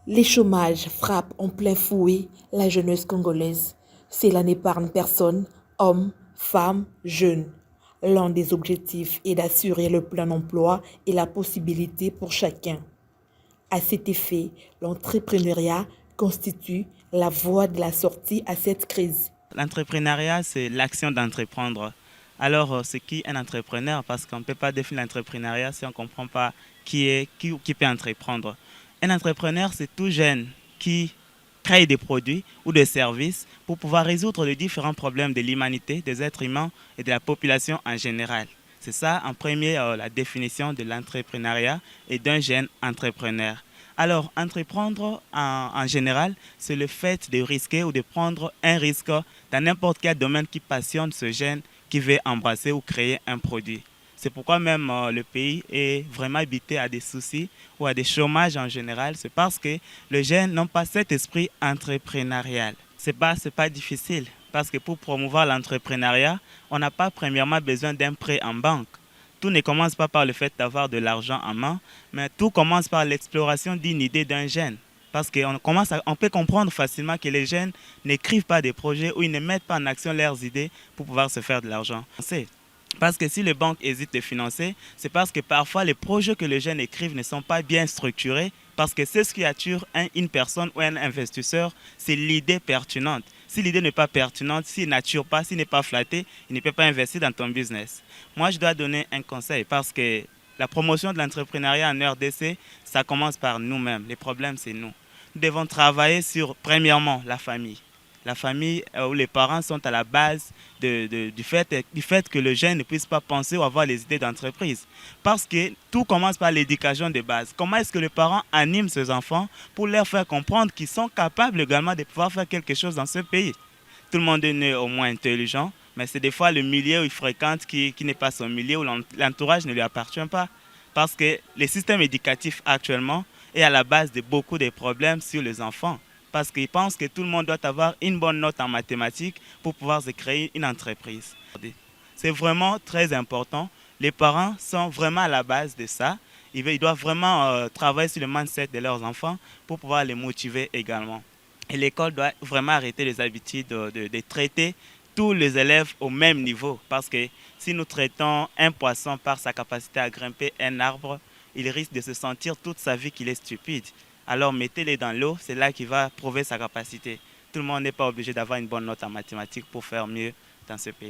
Les chômages frappent en plein fouet la jeunesse congolaise. Cela n'épargne personne, hommes, femmes, jeunes. L'un des objectifs est d'assurer le plein emploi et la possibilité pour chacun. À cet effet, l'entrepreneuriat constitue la voie de la sortie à cette crise. L'entrepreneuriat, c'est l'action d'entreprendre. Alors, c'est qui un entrepreneur? Parce qu'on ne peut pas définir l'entrepreneuriat si on ne comprend pas qui peut entreprendre. Un entrepreneur, c'est tout jeune qui crée des produits ou des services pour pouvoir résoudre les différents problèmes de l'humanité, des êtres humains et de la population en général. C'est ça, en premier, la définition de l'entrepreneuriat et d'un jeune entrepreneur. Alors, entreprendre en général, c'est le fait de risquer ou de prendre un risque dans n'importe quel domaine qui passionne ce jeune qui veut embrasser ou créer un produit. C'est pourquoi même le pays est vraiment habité à des soucis ou à des chômages en général. C'est parce que les jeunes n'ont pas cet esprit entrepreneurial. C'est pas difficile parce que pour promouvoir l'entrepreneuriat, on n'a pas premièrement besoin d'un prêt en banque. Tout ne commence pas par le fait d'avoir de l'argent en main, mais tout commence par l'exploration d'une idée d'un jeune. Parce qu'on peut comprendre facilement que les jeunes n'écrivent pas des projets ou ils ne mettent pas en action leurs idées pour pouvoir se faire de l'argent. Parce que si les banques hésitent de financer, c'est parce que parfois les projets que les jeunes écrivent ne sont pas bien structurés, parce que c'est ce qui attire une personne ou un investisseur, c'est l'idée pertinente. Si l'idée n'est pas pertinente, s'il n'attire pas, s'il n'est pas flatté, il ne peut pas investir dans ton business. Moi, je dois donner un conseil parce que la promotion de l'entrepreneuriat en RDC, ça commence par nous-mêmes. Les problèmes, c'est nous. Nous devons travailler sur, premièrement, la famille. La famille où les parents sont à la base du fait que le jeune ne puisse pas penser ou avoir les idées d'entreprise. Parce que tout commence par l'éducation de base. Comment est-ce que les parents animent ces enfants pour leur faire comprendre qu'ils sont capables également de pouvoir faire quelque chose dans ce pays? Tout le monde est né au moins intelligent, mais c'est des fois le milieu où il fréquente qui n'est pas son milieu, où l'entourage ne lui appartient pas. Parce que le système éducatif actuellement est à la base de beaucoup de problèmes sur les enfants. Parce qu'ils pensent que tout le monde doit avoir une bonne note en mathématiques pour pouvoir se créer une entreprise. C'est vraiment très important. Les parents sont vraiment à la base de ça. Ils doivent vraiment travailler sur le mindset de leurs enfants pour pouvoir les motiver également. Et l'école doit vraiment arrêter les habitudes de traiter tous les élèves au même niveau. Parce que si nous traitons un poisson par sa capacité à grimper un arbre, il risque de se sentir toute sa vie qu'il est stupide. Alors mettez-les dans l'eau, c'est là qu'il va prouver sa capacité. Tout le monde n'est pas obligé d'avoir une bonne note en mathématiques pour faire mieux dans ce pays.